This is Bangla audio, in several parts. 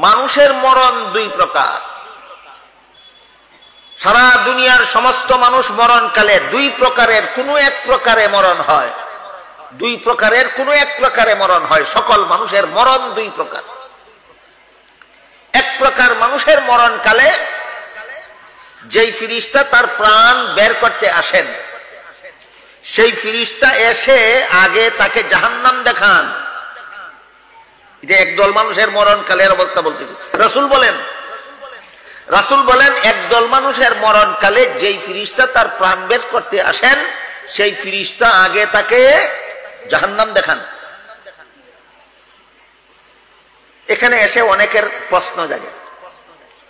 মানুষের মরণ দুই প্রকার। সারা দুনিয়ার সমস্ত মানুষ মরণকালে দুই প্রকারের কোনো এক প্রকারে মরণ হয়। দুই প্রকারের কোনো এক প্রকারে মরণ হয়। সকল মানুষের মরণ দুই প্রকার। এক প্রকার মানুষের মরণকালে যেই ফিরিস্তা তার প্রাণ বের করতে আসেন, সেই ফিরিস্তা এসে আগে তাকে জাহান্নাম দেখান। এটা একদল মানুষের মরণকালের অবস্থা বলতে রাসূল বলেন একদল মানুষের মরণকালে যেই ফিরিস্তা তার প্রাণ বের করতে আসেন, সেই ফিরিস্তা আগে তাকে জাহান্নাম দেখান। এখানে এসে অনেকের প্রশ্ন জাগে,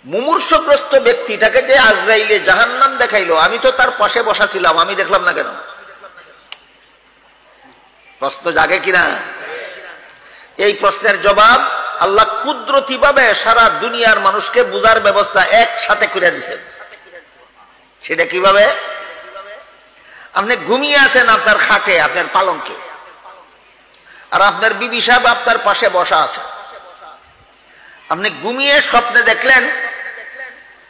মুমূর্ষগ্রস্ত ব্যক্তিটাকে যে আজরাইলে জাহান্নাম দেখাইলো, আমি তো তার পাশে বসা ছিলাম, আমি দেখলাম না কেন? প্রশ্ন জাগে কিনা? এই প্রশ্নের জবাব আল্লাহ কুদরতি ভাবে সারা দুনিয়ার মানুষকে বুঝার ব্যবস্থা একসাথে করে দিয়েছেন। সেটা কিভাবে? আপনি ঘুমিয়ে আছেন আপনার খাটে, আপনার পালঙ্কে, আর আপনার বিবি সাহেব আপনার পাশে বসা আছে। আপনি ঘুমিয়ে স্বপ্নে দেখলেন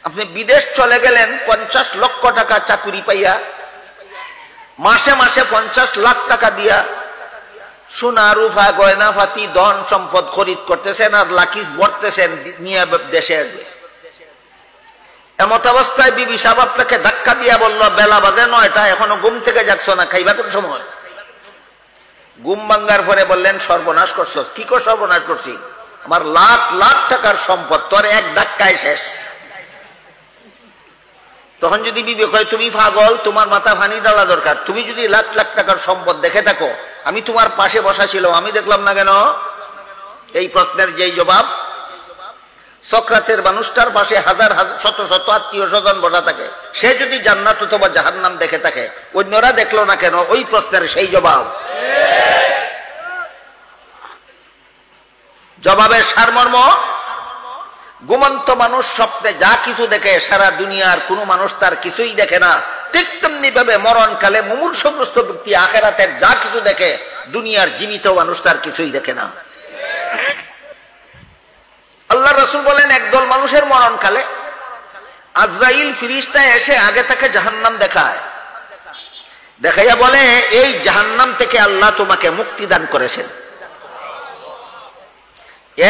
আপনি বিদেশ চলে গেলেন 50 লক্ষ টাকা চাকুরি পাইয়া, মাসে মাসে 50 লাখ টাকা দিয়া সোনা রূপা গয়না ফাতি ধন সম্পদ খরিদ করতেছেন আর লাকিস ভরতেছেন নিয়ে দেশে আসবে। এমত অবস্থায় বিবি সাহেব আপনাকে ধাক্কা দিয়া বলল, বেলা বাজে 9টা, এখনো ঘুম থেকে যাচ্ছ না, খাইবা কোন সময়? ঘুম ভাঙ্গার পরে বললেন, সর্বনাশ করছো। কি করে সর্বনাশ করছি? আমার লাখ লাখ টাকার সম্পদ তোর এক ধাক্কায় শেষ। তখন যদি বিবে কয়, তুমি পাগল, তোমার মাথা ফানি ডালা দরকার, তুমি যদি লাখ লাখ টাকার সম্পদ দেখে থাকো, আমি তোমার পাশে বসা ছিল, আমি দেখলাম না কেন? এই প্রশ্নের যেই জবাব, সক্রাতের মানুষটার পাশে হাজার হাজার শত শত আত্মীয় স্বজন বসা থাকে, সে যদি জান্নাত অথবা জাহান্নাম দেখে থাকে, অন্যরা দেখলো না কেন? ওই প্রশ্নের সেই জবাব। জবাবের সারমর্ম, ঘুমন্ত মানুষ স্বপ্নে যা কিছু দেখে সারা দুনিয়ার কোন মানুষ তার কিছুই দেখে না। ঠিক তেমনি ভাবে মরণকালে মুমূর্ষগ্রস্ত ব্যক্তি আখিরাতের যা কিছু দেখে দুনিয়ার জীবিত মানুষ তার কিছুই দেখে না। আল্লাহ রাসূল বলেন একদল মানুষের মরণকালে আজরাইল ফিরিস্তা এসে আগে তাকে জাহান্নাম দেখায়, দেখাইয়া বলে, এই জাহান্নাম থেকে আল্লাহ তোমাকে মুক্তি দান করেছেন।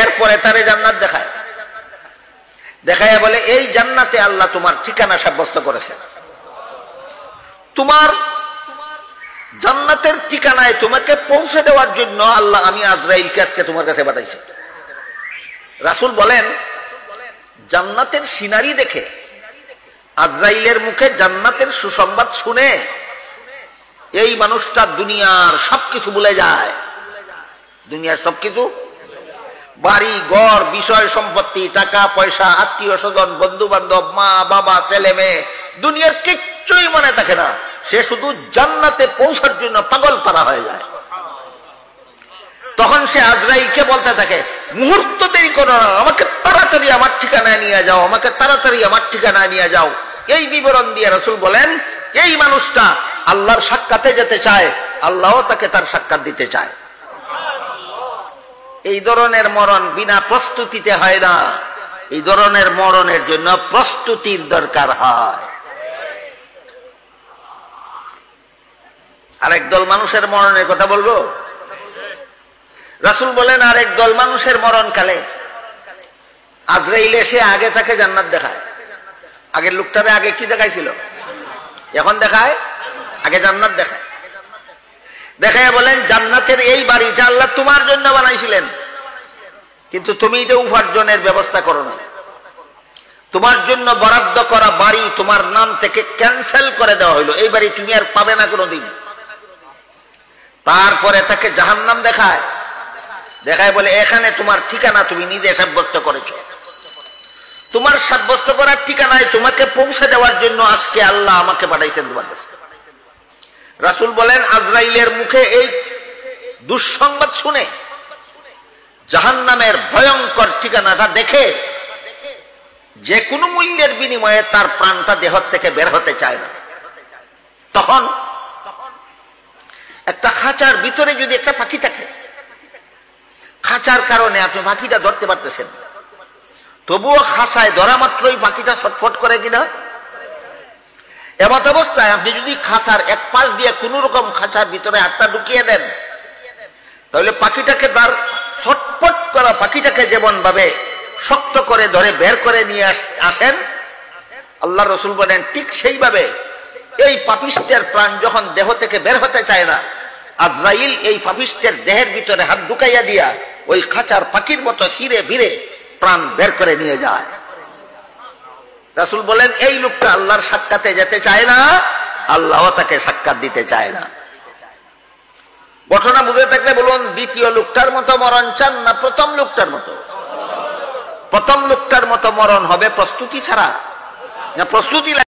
এরপরে তারে জান্নাত দেখায়, দেখাইয়া বলে, এই জান্নাতে আল্লাহ তোমার ঠিকানা সাব্যস্ত করেছেন। তোমার জান্নাতের ঠিকানায় তোমাকে পৌঁছে দেওয়ার জন্য আল্লাহ আমি আজরাইলকে আজকে তোমার কাছে পাঠাইছি। রাসূল বলেন, জান্নাতের সিনারি দেখে, আজরাইলের মুখে জান্নাতের সুসংবাদ শুনে এই মানুষটা দুনিয়ার সবকিছু ভুলে যায়। দুনিয়ার সবকিছু, বাড়ি ঘর, বিষয় সম্পত্তি, টাকা পয়সা, আত্মীয় স্বজন, বন্ধু বান্ধব, মা বাবা, ছেলে মেয়ে, দুনিয়ার কিচ্ছুই মনে থাকে না। সে শুধু জান্নাতে পৌঁছার জন্য পাগল পারা হয়ে যায়। তখন সে আজরাইলকে বলতে থাকে, মুহূর্ত দেরি করো না, আমাকে তাড়াতাড়ি আমার ঠিকানায় নিয়ে যাও, আমাকে তাড়াতাড়ি আমার ঠিকানায় নিয়ে যাও। এই বিবরণ দিয়ে রাসূল বলেন, এই মানুষটা আল্লাহর সাক্ষাতে যেতে চায়, আল্লাহও তাকে তার সাক্ষাৎ দিতে চায়। এই ধরনের মরণ বিনা প্রস্তুতিতে হয় না। এই ধরনের মরণের জন্য প্রস্তুতির দরকার হয়। আরেক দল মানুষের মরণের কথা বলবো। রাসূল বলেন, আরেক দল মানুষের মরণকালে আজরাইল এসে আগে তাকে জান্নাত দেখায়। আগের লোকটারে আগে কি দেখাইছিল? এখন দেখায়, আগে জান্নাত দেখায়। দেখায় বলেন, জান্নাতের এই বাড়িটা আল্লাহ তোমার জন্য বানাইছিলেন, কিন্তু তুমি এটা উপার্জনের ব্যবস্থা করো না। তোমার জন্য বরাদ্দ করা বাড়ি তোমার নাম থেকে ক্যান্সেল করে দেওয়া হইলো, এই বাড়ি তুমি আর পাবে না কোনোদিন। তারপরে তাকে জাহান্নাম দেখায়, দেখায় বলে, এখানে তোমার ঠিকানা তুমি নিজে সাব্যস্ত করেছো। তোমার সাব্যস্ত করার ঠিকানায় তোমাকে পৌঁছে দেওয়ার জন্য আজকে আল্লাহ আমাকে পাঠাইছেন তোমার কাছে। রাসূল বলেন, আজরাইলের মুখে এই দুঃসংবাদ শুনে, জাহান্নামের ভয়ঙ্কর ঠিকানাটা দেখে, যে কোনো মূল্যের বিনিময়ে তার প্রাণটা দেহ থেকে বের হতে চায় না। তখন একটা খাঁচার ভিতরে যদি একটা পাখি থাকে, খাঁচার কারণে আপনি পাখিটা ধরতে পারতেছেন, তবুও খাঁচায় ধরা মাত্রই পাখিটা ছটফট করে কিনা? এমত অবস্থায় আপনি যদি খাঁচার এক পাশ দিয়ে কোন রকম খাঁচার ভিতরে হাতটা ঢুকিয়ে দেন, তাহলে পাখিটাকে তার ছটফট করা পাখিটাকে যেমন ভাবে শক্ত করে ধরে বের করে নিয়ে আসেন, আল্লাহ রসুল বলেন ঠিক সেইভাবে এই পাপিষ্টের প্রাণ যখন দেহ থেকে বের হতে চায় না, আজরাইল এই পাপিষ্টের দেহের ভিতরে হাত ঢুকাইয়া দিয়া ওই খাঁচার পাখির মতো ছিঁড়ে ভিড়ে প্রাণ বের করে নিয়ে যায়। রাসূল বলেন এই লোকটা আল্লাহর সাক্ষাতে যেতে চায় না, আল্লাহও তাকে সাক্ষাৎ দিতে চায় না। ঘটনা বুঝে থাকলে বলুন, দ্বিতীয় লোকটার মতো মরণ চান না প্রথম লোকটার মতো? প্রথম লোকটার মতো মরণ হবে প্রস্তুতি ছাড়া, না প্রস্তুতি